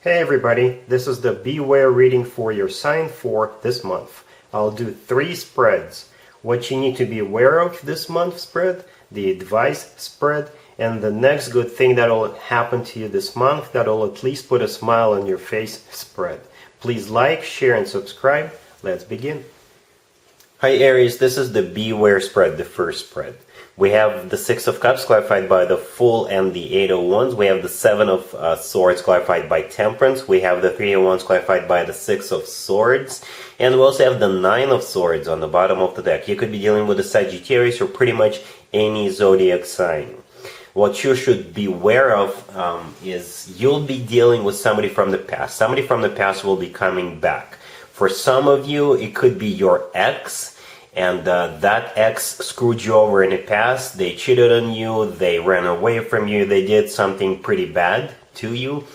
Hey everybody, this is the Beware reading for your sign for this month. I'll do 3 spreads. What you need to be aware of this month spread, the advice spread, and the next good thing that will happen to you this month that will at least put a smile on your face spread. Please like, share, and subscribe. Let's begin. Hi Aries, this is the Beware spread, the first spread. We have the Six of Cups clarified by the Fool and the Eight of Wands. We have the Seven of Swords clarified by Temperance. We have the Three of Wands clarified by the Six of Swords. And we also have the Nine of Swords on the bottom of the deck. You could be dealing with a Sagittarius or pretty much any zodiac sign. What you should be aware of is you'll be dealing with somebody from the past. Somebody from the past will be coming back. For some of you, it could be your ex. And that ex screwed you over in the past. They cheated on you, they ran away from you, they did something pretty bad to you.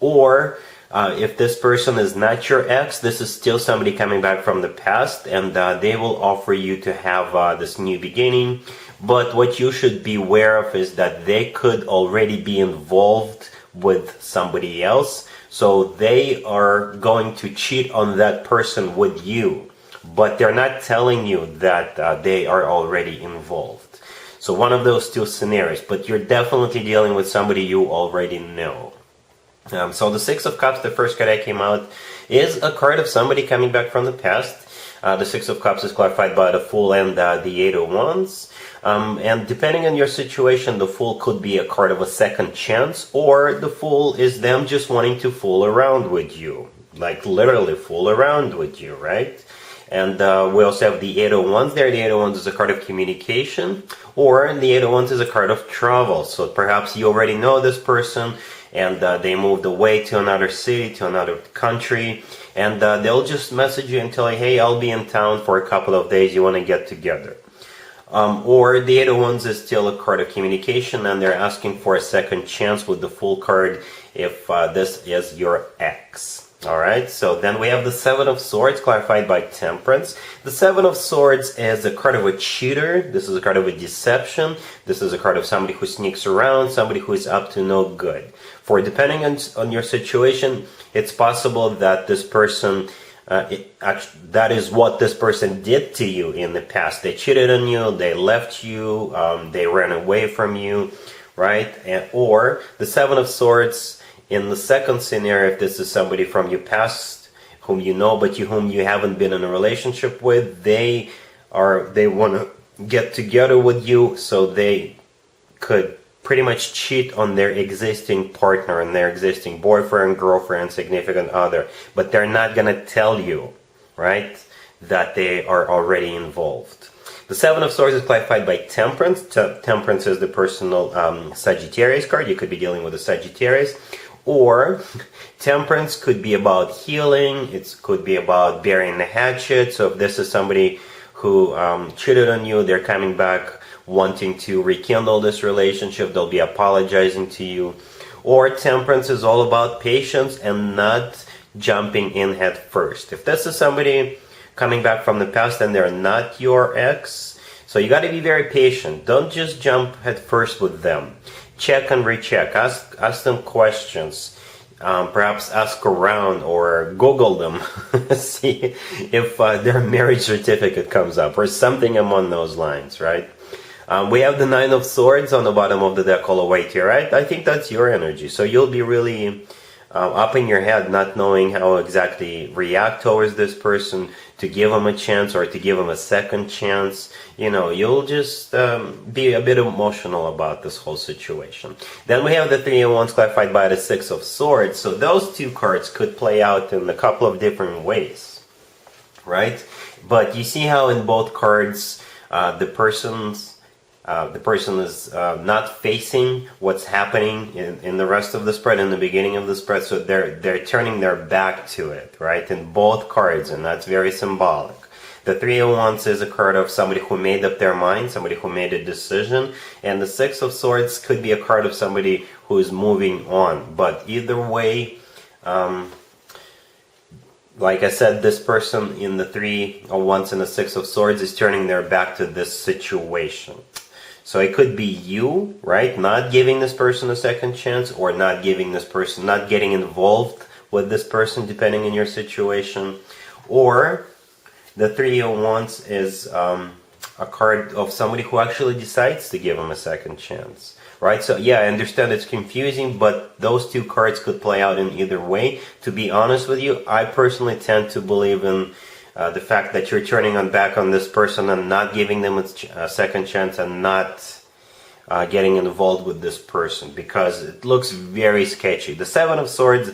Or if this person is not your ex, this is still somebody coming back from the past, and they will offer you to have this new beginning. But what you should be aware of is that they could already be involved with somebody else. So they are going to cheat on that person with you. But they're not telling you that they are already involved. So one of those two scenarios, but you're definitely dealing with somebody you already know. So the Six of Cups, the first card that came out, is a card of somebody coming back from the past. The Six of Cups is clarified by the Fool and the Eight of Wands. And depending on your situation, the Fool could be a card of a second chance, or the Fool is them just wanting to fool around with you. Like literally fool around with you, right? And we also have the Eight of Wands there. The Eight of Wands is a card of communication, or the Eight of Wands is a card of travel. So perhaps you already know this person, and they moved away to another city, to another country, and they'll just message you and tell you, hey, I'll be in town for a couple of days, you want to get together. Or the Eight of Wands is still a card of communication, and they're asking for a second chance with the Fool card if this is your ex. Alright, so then we have the Seven of Swords clarified by Temperance. The Seven of Swords is a card of a cheater. This is a card of a deception. This is a card of somebody who sneaks around, somebody who is up to no good. For depending on your situation, it's possible that this person, that is what this person did to you in the past. They cheated on you, they left you, they ran away from you, right? Or the Seven of Swords, in the second scenario, if this is somebody from your past whom you know but whom you haven't been in a relationship with, they want to get together with you so they could pretty much cheat on their existing partner and their existing boyfriend, girlfriend, significant other. But they're not going to tell you, right, that they are already involved. The Seven of Swords is clarified by Temperance. Temperance is the personal Sagittarius card. You could be dealing with a Sagittarius. Or Temperance could be about healing, it could be about burying the hatchet. So if this is somebody who cheated on you, they're coming back wanting to rekindle this relationship, they'll be apologizing to you. Or Temperance is all about patience and not jumping in head first. If this is somebody coming back from the past and they're not your ex, so you got to be very patient. Don't just jump head first with them. Check and recheck. Ask them questions. Perhaps ask around or Google them. See if their marriage certificate comes up or something among those lines, right? We have the Nine of Swords on the bottom of the deck all the way here, right? I think that's your energy. So you'll be really up in your head, not knowing how exactly react towards this person, to give them a chance or to give them a second chance. You know, you'll just be a bit emotional about this whole situation. Then we have the Three of Wands clarified by the Six of Swords. So those two cards could play out in a couple of different ways, right? But you see how in both cards the person is not facing what's happening in the rest of the spread, in the beginning of the spread, so they're turning their back to it, right, in both cards, and that's very symbolic. The Three of Wands is a card of somebody who made up their mind, somebody who made a decision, and the Six of Swords could be a card of somebody who is moving on. But either way, like I said, this person in the Three of Wands and the Six of Swords is turning their back to this situation. So it could be you, right, not giving this person a second chance, or not giving this person, not getting involved with this person, depending on your situation. Or the Three of Wands is a card of somebody who actually decides to give him a second chance. Right, so yeah, I understand it's confusing, but those two cards could play out in either way. To be honest with you, I personally tend to believe in the fact that you're turning back on this person and not giving them a second chance and not getting involved with this person, because it looks very sketchy. The Seven of Swords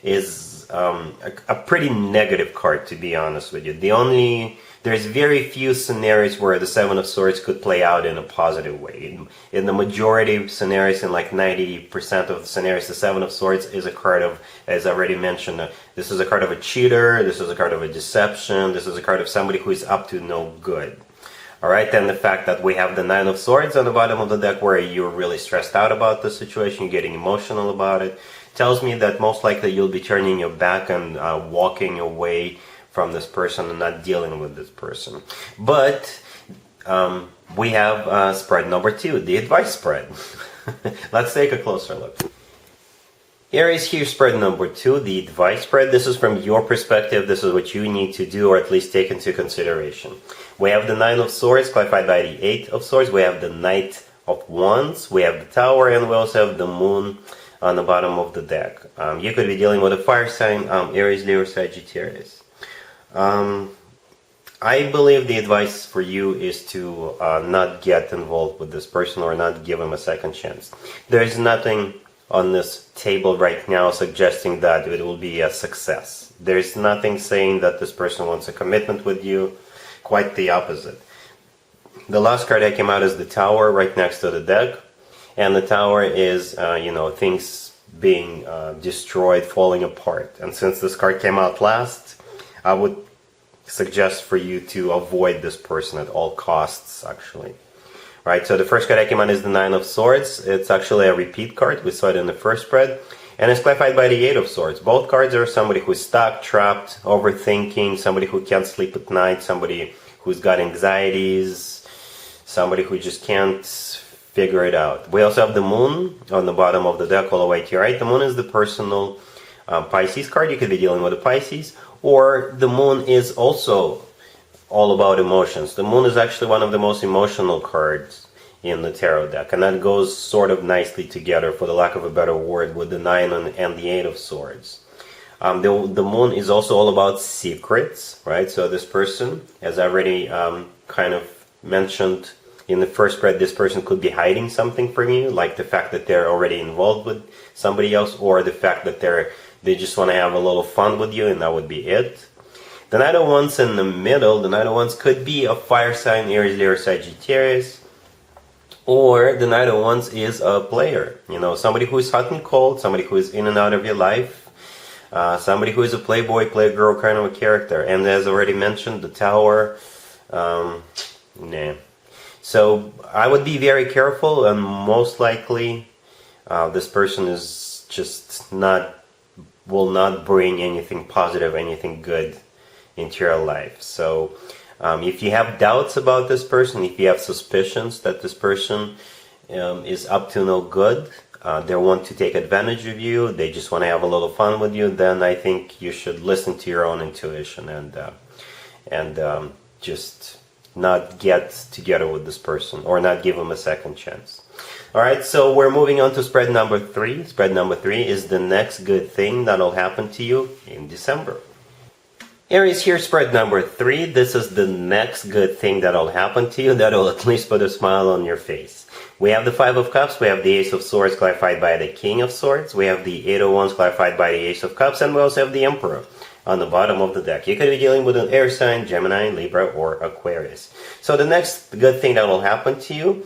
is a pretty negative card, to be honest with you. There's very few scenarios where the Seven of Swords could play out in a positive way. In the majority of scenarios, in like 90% of the scenarios, the Seven of Swords is a card of, as I already mentioned, this is a card of a cheater, this is a card of a deception, this is a card of somebody who is up to no good. Alright, then the fact that we have the Nine of Swords on the bottom of the deck where you're really stressed out about the situation, you're getting emotional about it, tells me that most likely you'll be turning your back and walking away from this person and not dealing with this person. But we have spread number 2, the advice spread. Let's take a closer look. Aries, here's spread number 2, the advice spread. This is from your perspective. This is what you need to do, or at least take into consideration. We have the Nine of Swords, clarified by the Eight of Swords. We have the Knight of Wands. We have the Tower, and we also have the Moon on the bottom of the deck. You could be dealing with a fire sign, Aries, Leo, Sagittarius. I believe the advice for you is to not get involved with this person or not give him a second chance. There is nothing on this table right now suggesting that it will be a success. There's nothing saying that this person wants a commitment with you. Quite the opposite. The last card that came out is the Tower right next to the deck. And the Tower is, things being destroyed, falling apart. And since this card came out last, I would suggest for you to avoid this person at all costs, actually. Right, so the first card that came out is the Nine of Swords. It's actually a repeat card. We saw it in the first spread. And it's clarified by the Eight of Swords. Both cards are somebody who's stuck, trapped, overthinking, somebody who can't sleep at night, somebody who's got anxieties, somebody who just can't figure it out. We also have the Moon on the bottom of the deck all the way to your right. The Moon is the personal Pisces card. You could be dealing with a Pisces. Or the Moon is also all about emotions. The Moon is actually one of the most emotional cards in the tarot deck, and that goes sort of nicely together, for the lack of a better word, with the Nine and the Eight of Swords. The Moon is also all about secrets, right? So this person, as I already kind of mentioned in the first spread, this person could be hiding something from you, like the fact that they're already involved with somebody else, or the fact that they just want to have a little fun with you, and that would be it. The Knight of Wands in the middle, the Knight of Wands could be a fire sign, Aries, Leo, Sagittarius. Or the Knight of Wands is a player. Somebody who is hot and cold, somebody who is in and out of your life. Somebody who is a playboy, playgirl kind of a character. And as already mentioned, the Tower, nah. So I would be very careful, and most likely this person is just will not bring anything positive, anything good into your life. So if you have doubts about this person, if you have suspicions that this person is up to no good, they want to take advantage of you, they just want to have a little fun with you, then I think you should listen to your own intuition and just not get together with this person, or not give them a second chance. Alright, so we're moving on to spread number 3. Spread number 3 is the next good thing that'll happen to you in December. Aries, here's spread number 3. This is the next good thing that'll happen to you, that'll at least put a smile on your face. We have the Five of Cups, we have the Ace of Swords clarified by the King of Swords, we have the Eight of Wands clarified by the Ace of Cups, and we also have the Emperor on the bottom of the deck. You could be dealing with an air sign, Gemini, Libra, or Aquarius. So the next good thing that will happen to you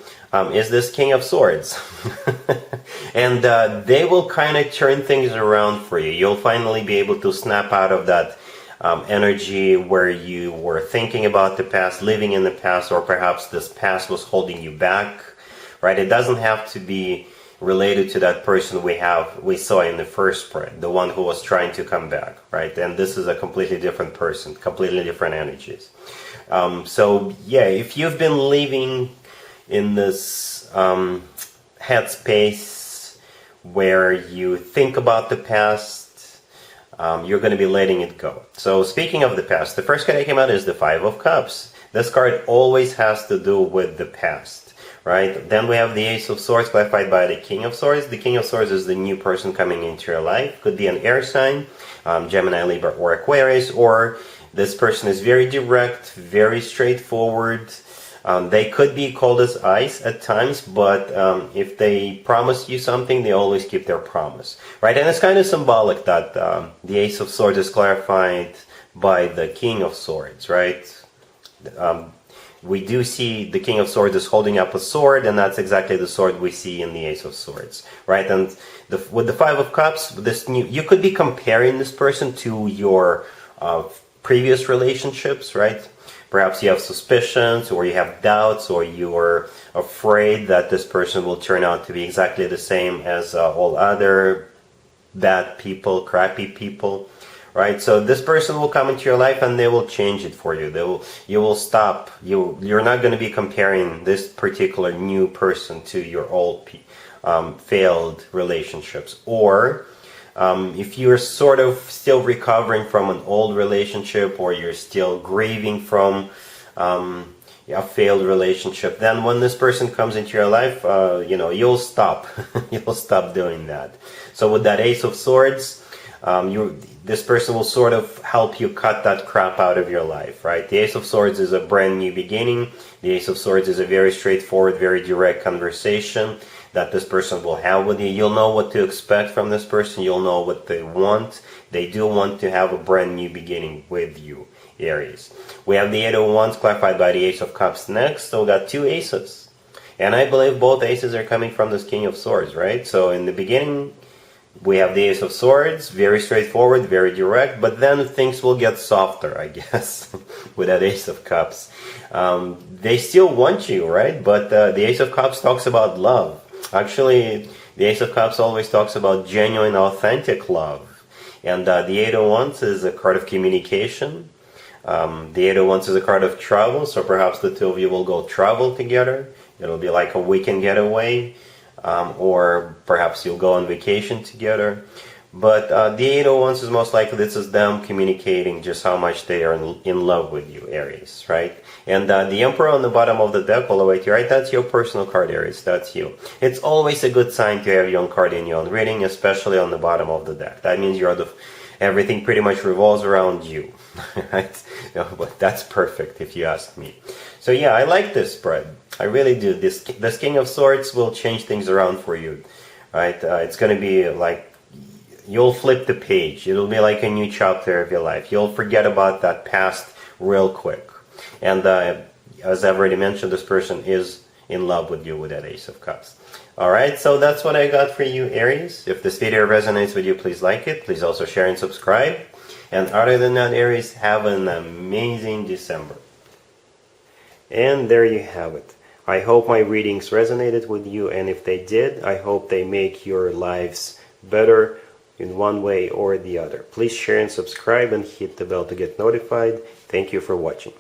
is this King of Swords. And they will kind of turn things around for you. You'll finally be able to snap out of that energy where you were thinking about the past, living in the past, or perhaps this past was holding you back, right? It doesn't have to be related to that person we saw in the first spread, the one who was trying to come back, right? And this is a completely different person, completely different energies. So yeah, if you've been living in this headspace where you think about the past, you're going to be letting it go. So speaking of the past, the first card that came out is the Five of Cups. This card always has to do with the past, right? Then we have the Ace of Swords clarified by the King of Swords. The King of Swords is the new person coming into your life. Could be an air sign, Gemini, Libra, or Aquarius, or this person is very direct, very straightforward. They could be cold as ice at times, but if they promise you something, they always keep their promise, right? And it's kind of symbolic that the Ace of Swords is clarified by the King of Swords, right? We do see the King of Swords is holding up a sword, and that's exactly the sword we see in the Ace of Swords, right? And with the Five of Cups, you could be comparing this person to your previous relationships, right? Perhaps you have suspicions, or you have doubts, or you're afraid that this person will turn out to be exactly the same as all other bad people, crappy people, right? So this person will come into your life and they will change it for you. You will stop. You're not going to be comparing this particular new person to your old failed relationships. Or if you're sort of still recovering from an old relationship, or you're still grieving from a failed relationship, then when this person comes into your life, you'll stop. You'll stop doing that. So with that Ace of Swords, this person will sort of help you cut that crap out of your life, right? The Ace of Swords is a brand new beginning. The Ace of Swords is a very straightforward, very direct conversation that this person will have with you. You'll know what to expect from this person. You'll know what they want. They do want to have a brand new beginning with you, Aries. We have the Eight of Wands clarified by the Ace of Cups next. So we got two aces. And I believe both aces are coming from this King of Swords, right? So in the beginning, we have the Ace of Swords, very straightforward, very direct, but then things will get softer, I guess, with that Ace of Cups. They still want you, right? But the Ace of Cups talks about love. Actually, the Ace of Cups always talks about genuine, authentic love. And the Eight of Wands is a card of communication. The Eight of Wands is a card of travel, so perhaps the two of you will go travel together. It'll be like a weekend getaway. Or perhaps you'll go on vacation together. But the Eight of Wands is most likely this is them communicating just how much they are in love with you, Aries, right? And the Emperor on the bottom of the deck all the way to your right, that's your personal card, Aries, that's you. It's always a good sign to have your own card in your own reading, especially on the bottom of the deck. That means everything pretty much revolves around you, right? But that's perfect if you ask me. So yeah, I like this spread. I really do. This King of Swords will change things around for you, right? It's going to be like, you'll flip the page. It'll be like a new chapter of your life. You'll forget about that past real quick. And as I've already mentioned, this person is in love with you with that Ace of Cups. Alright, so that's what I got for you, Aries. If this video resonates with you, please like it. Please also share and subscribe. And other than that, Aries, have an amazing December. And there you have it. I hope my readings resonated with you, and if they did, I hope they make your lives better in one way or the other. Please share and subscribe and hit the bell to get notified. Thank you for watching.